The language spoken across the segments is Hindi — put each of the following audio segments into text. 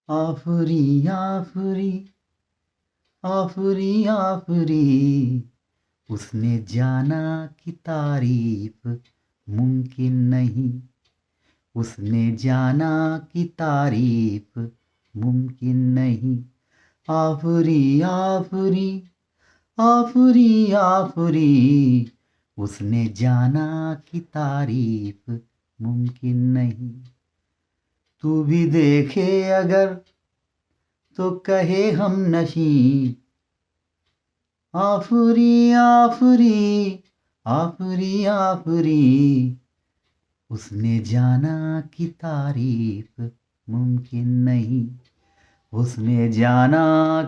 आफरी आफरी आफरी आफरी, उसने जाना कि तारीफ मुमकिन नहीं। उसने जाना कि तारीफ मुमकिन नहीं। आफरी आफरी आफरी आफरी, उसने जाना कि तारीफ मुमकिन नहीं। तू भी देखे अगर तो कहे हम नशी। आफरी आफरी आफरी आफरी, उसने जाना कि तारीफ मुमकिन नहीं। उसने जाना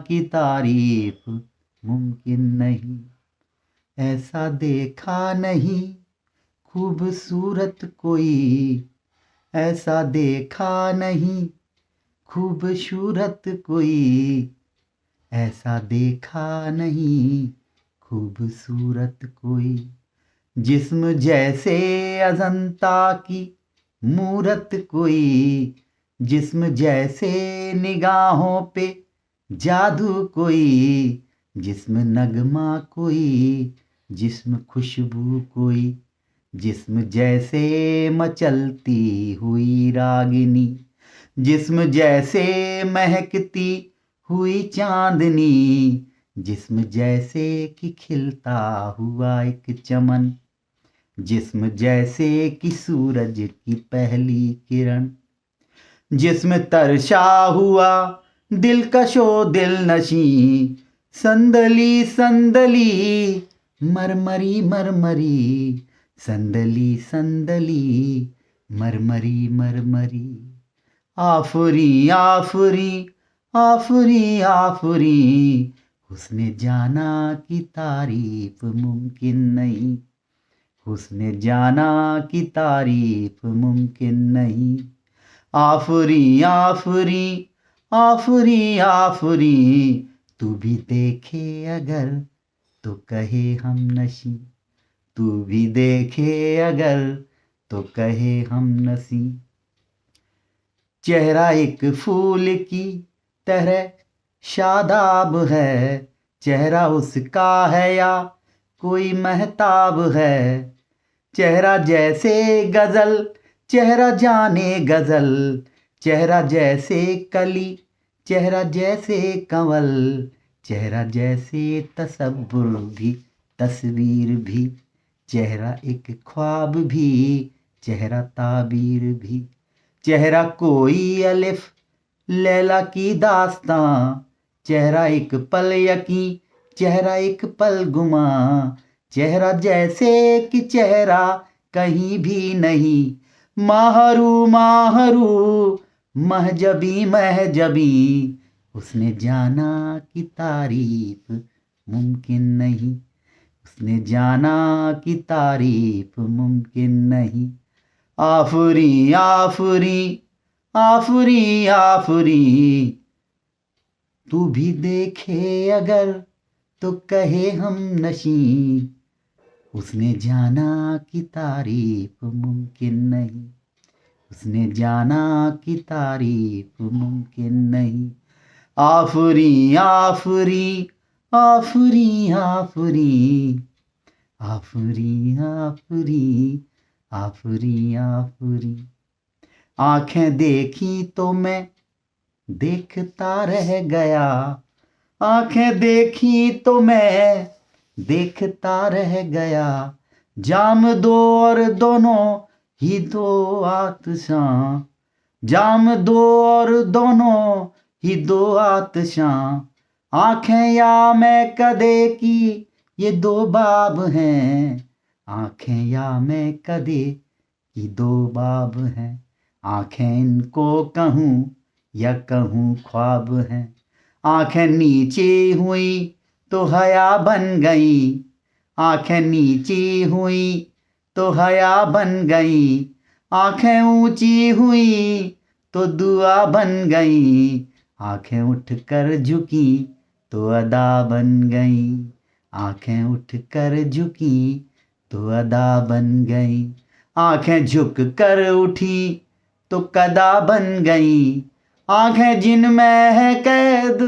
कि तारीफ मुमकिन नहीं। ऐसा देखा नहीं खूबसूरत कोई। ऐसा देखा नहीं खूबसूरत कोई। ऐसा देखा नहीं खूबसूरत कोई। जिस्म जैसे अजंता की मूरत कोई। जिस्म जैसे निगाहों पे जादू कोई। जिस्म नगमा कोई। जिस्म खुशबू कोई। जिस्म जैसे मचलती हुई रागिनी। जिस्म जैसे महकती हुई चांदनी। जिस्म जैसे कि खिलता हुआ एक चमन। जिस्म जैसे कि सूरज की पहली किरण। जिस्म तरशा हुआ दिलकशो दिलनशी। संदली संदली मरमरी मरमरी। संदली संदली मरमरी मरमरी। आफरी आफरी आफरी आफरी, उसने जाना कि तारीफ मुमकिन नहीं। उसने जाना कि तारीफ मुमकिन नहीं। आफरी आफरी आफरी आफरी, तू भी देखे अगर तो कहे हम नशी। तू भी देखे अगर तो कहे हम नसी। चेहरा एक फूल की तरह शादाब है। चेहरा उसका है या कोई महताब है। चेहरा जैसे गजल चेहरा जाने गजल। चेहरा जैसे कली चेहरा जैसे कंवल। चेहरा जैसे तसव्वुर भी तस्वीर भी। चेहरा एक ख्वाब भी चेहरा ताबीर भी। चेहरा कोई अलिफ लैला की दास्तां। चेहरा एक पल यकी चेहरा एक पल गुमा। चेहरा जैसे कि चेहरा कहीं भी नहीं। माहरू माहरू महजबी महजबी, उसने जाना कि तारीफ मुमकिन नहीं। उसने जाना कि तारीफ मुमकिन नहीं। आफरी आफरी आफरी आफरी, तू भी देखे अगर तो कहे हम नशी। उसने जाना कि तारीफ मुमकिन नहीं। उसने जाना कि तारीफ मुमकिन नहीं। आफरी आफरी आफरी आफरी आफरी आफरी आफरी आफरी। आंखें देखी तो मैं देखता रह गया। आंखें देखी तो मैं देखता रह गया। जाम दो और दोनों ही दो आतशां। जाम दो और दोनों ही दो आतशां। आंखें या मैं कदे की ये दो बाब हैं। आंखें या मैं कदे की दो बाब हैं। आंखें इनको कहूँ या कहूँ ख्वाब हैं। आंखें नीचे हुई तो हया बन गई। आंखें नीची हुई तो हया बन गई। आंखें ऊंची हुई तो दुआ बन गई। आंखें उठकर झुकी तो अदा बन गई। आंखें उठकर झुकी तो अदा बन गई। आंखें झुक कर उठी तो कदा बन गई। आंखें जिनमें है कैद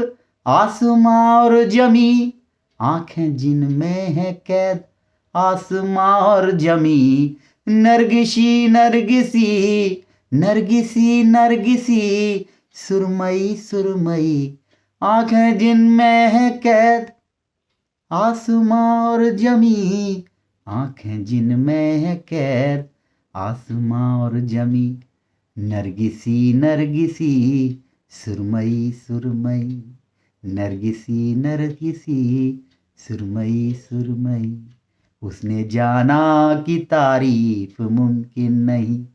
आसमां और जमी, आंखें जिनमें है कैद आसमां और जमी, नरगिसी नरगिसी नरगिसी नरगिसी, सुरमई सुरमई, आंखें जिनमें है कैद आसमां और जमी, आंखें जिनमें है कैद आसमां और जमी, नरगिसी नरगिसी, सुरमई सुरमई, नरगिसी नरगिसी, सुरमई सुरमई। उसने जाना कि तारीफ मुमकिन नहीं,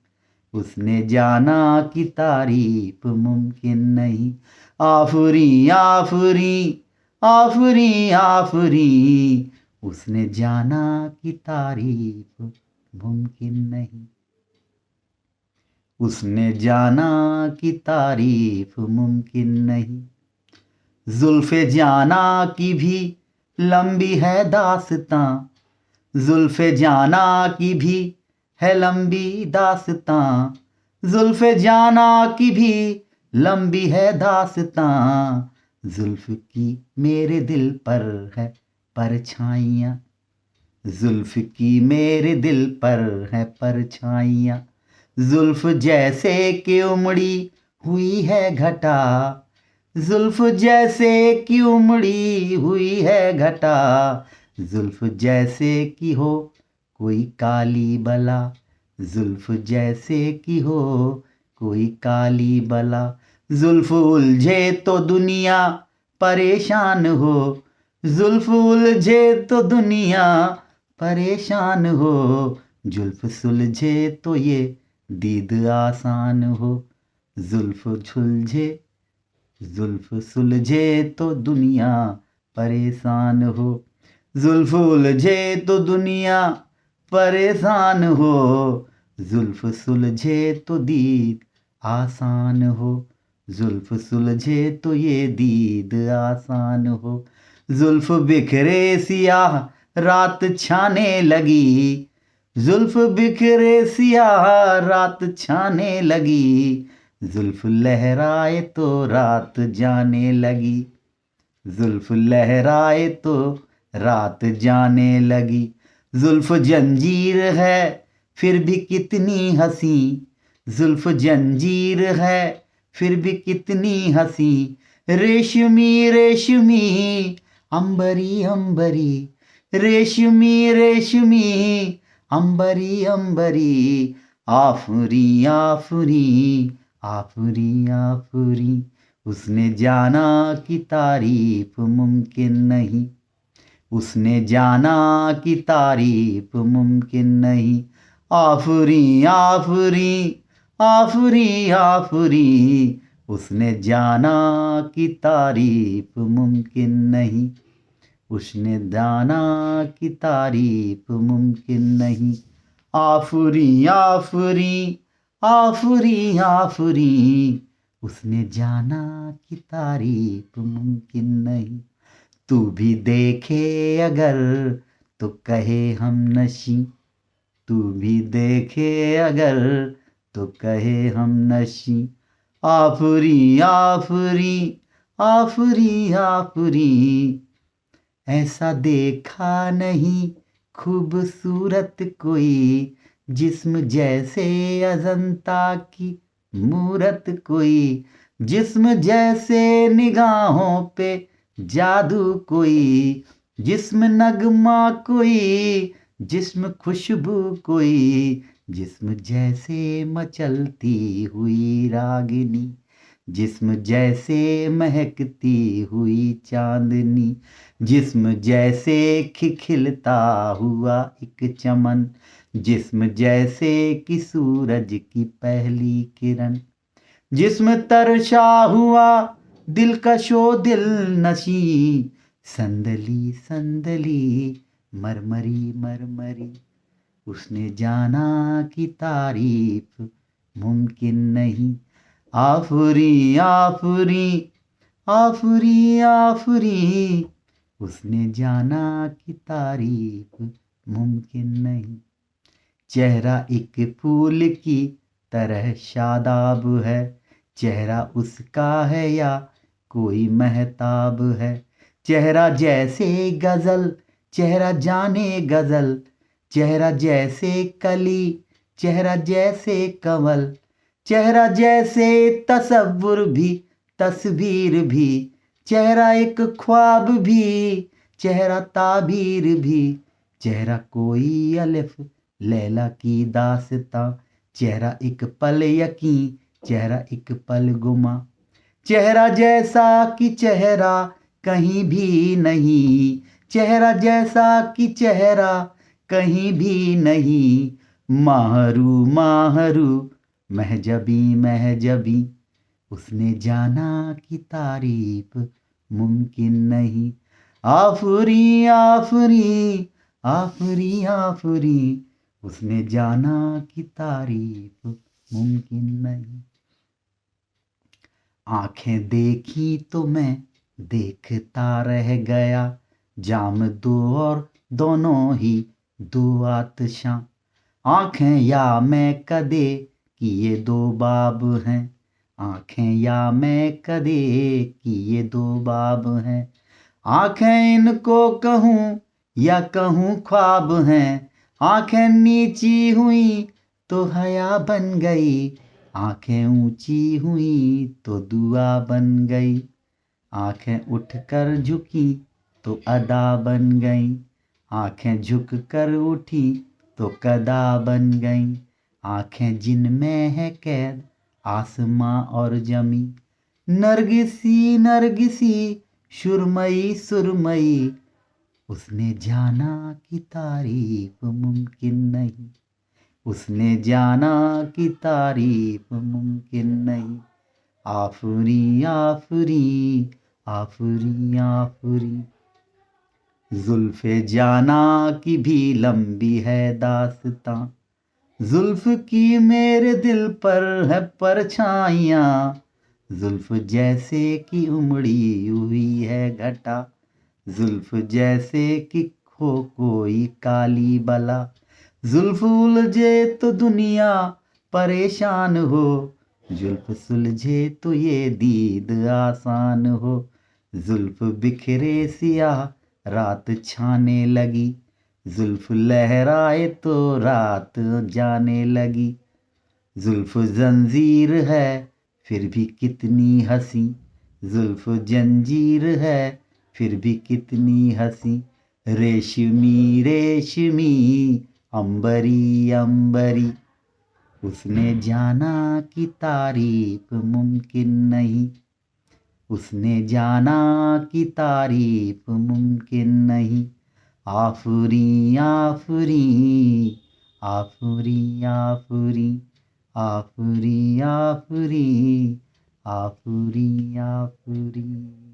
उसने जाना कि तारीफ मुमकिन नहीं, आफरी आफरी आफरी आफरी, उसने जाना कि तारीफ मुमकिन नहीं, उसने जाना कि तारीफ मुमकिन नहीं। जुल्फ़े जाना की भी लंबी है दास्तां, जुल्फ़े जाना की भी है लंबी दास्तां, जुल्फ़े जाना की भी लंबी है दास्तां, जुल्फ़ की मेरे दिल पर है परछाइयाँ, जुल्फ़ की मेरे दिल पर है परछाइयाँ, जुल्फ़ जैसे कि उमड़ी हुई है घटा, जुल्फ़ जैसे कि उमड़ी हुई है घटा, जुल्फ़ जैसे कि हो कोई काली बला, जुल्फ़ जैसे कि हो कोई काली बला, जुल्फ़ उलझे तो दुनिया परेशान हो, जुल्फ़ उलझे तो दुनिया परेशान हो, जुल्फ़ सुलझे तो ये दीद आसान हो, जुल्फ़ सुलझे जुल्फ़ सुलझे तो दुनिया परेशान हो, जुल्फ़ उलझे तो दुनिया परेशान हो, जुल्फ़ सुलझे तो दीद आसान हो, जुल्फ़ सुलझे तो ये दीद आसान हो, जुल्फ़ बिखरे सियाह रात छाने लगी, जुल्फ़ बिखरे सियाह रात छाने लगी, जुल्फ़ लहराए तो रात जाने लगी, जुल्फ़ लहराए तो रात जाने लगी, जुल्फ़ जंजीर है फिर भी कितनी हंसी, जुल्फ़ जंजीर है फिर भी कितनी हंसी, रेशमी रेशमी अंबरी अंबरी, रेशमी रेशमी अंबरी अंबरी, आफरी आफरी आफरी आफरी, उसने जाना कि तारीफ मुमकिन नहीं, उसने जाना कि तारीफ मुमकिन नहीं, आफरी आफरी आफरी आफरी, उसने जाना कि तारीफ मुमकिन नहीं, उसने जाना कि तारीफ मुमकिन नहीं, आफरी आफरी आफरी आफरी, उसने जाना कि तारीफ मुमकिन नहीं। तू भी देखे अगर तो कहे हम नशी, तू भी देखे अगर तो कहे हम नशी, आफरी आफरी आफरी आफरी, ऐसा देखा नहीं खूबसूरत कोई, जिस्म जैसे अजंता की मूरत कोई, जिस्म जैसे निगाहों पे जादू कोई, जिस्म नगमा कोई, जिस्म खुशबू कोई, जिस्म जैसे मचलती हुई रागिनी, जिस्म जैसे महकती हुई चांदनी, जिस्म जैसे खिलता हुआ एक चमन, जिस्म जैसे कि सूरज की पहली किरण, जिस्म तरशा हुआ दिलकशो दिल नशी, संदली संदली मरमरी मरमरी, उसने जाना कि तारीफ मुमकिन नहीं, आफरी आफरी आफरी आफरी, उसने जाना कि तारीफ मुमकिन नहीं। चेहरा एक फूल की तरह शादाब है, चेहरा उसका है या कोई महताब है। चेहरा जैसे गजल, चेहरा जाने गजल, चेहरा जैसे कली, चेहरा जैसे कंवल, चेहरा जैसे तसव्वुर भी, तस्वीर भी, चेहरा एक ख्वाब भी, चेहरा ताबीर भी, चेहरा कोई अलिफ लैला की दास्तां, चेहरा एक पल यकीन, चेहरा एक पल गुमा, चेहरा जैसा कि चेहरा कहीं भी नहीं, चेहरा जैसा कि चेहरा कहीं भी नहीं, माहरू माहरू महजबी महजबी, उसने जाना कि तारीफ मुमकिन नहीं। आफरी आफरी आफरी आफरी, उसने जाना कि तारीफ मुमकिन नहीं। आंखें देखी तो मैं देखता रह गया, जाम दो और दोनों ही दो आतिशां, आंखें या मैं कदे कि ये दो बाब हैं, आंखें या मैं कदे कि ये दो बाब हैं, आंखें इनको कहूँ या कहूँ ख्वाब हैं, आंखें नीची हुई तो हया बन गई, आंखें ऊंची हुई तो दुआ बन गई, आंखें उठकर झुकी तो अदा बन गई, आंखें झुक कर उठी तो कदा बन गई, आंखें जिनमें है कैद आसमां और जमी, नरगिसी नरगिसी सुरमई सुरमई, उसने जाना कि तारीफ मुमकिन नहीं, उसने जाना कि तारीफ मुमकिन नहीं। आफरी आफरी आफरी आफरी, जुल्फ़े जाना की भी लंबी है दास्तां, जुल्फ की मेरे दिल पर है परछाइयाँ, जुल्फ जैसे कि उमड़ी हुई है घटा, जुल्फ जैसे कि हो कोई काली बला, जुल्फ उलझे तो दुनिया परेशान हो, जुल्फ सुलझे तो ये दीद आसान हो, जुल्फ बिखरे सियाह रात छाने लगी, जुल्फ लहराए तो रात जाने लगी, जुल्फ जंजीर है फिर भी कितनी हंसी, जुल्फ जंजीर है फिर भी कितनी हंसी, रेशमी रेशमी अंबरी अंबरी, उसने जाना कि तारीफ मुमकिन नहीं, उसने जाना कि तारीफ मुमकिन नहीं। आफरी आफरी आफरी आफरी आफरी आफरी आफरी आफरी।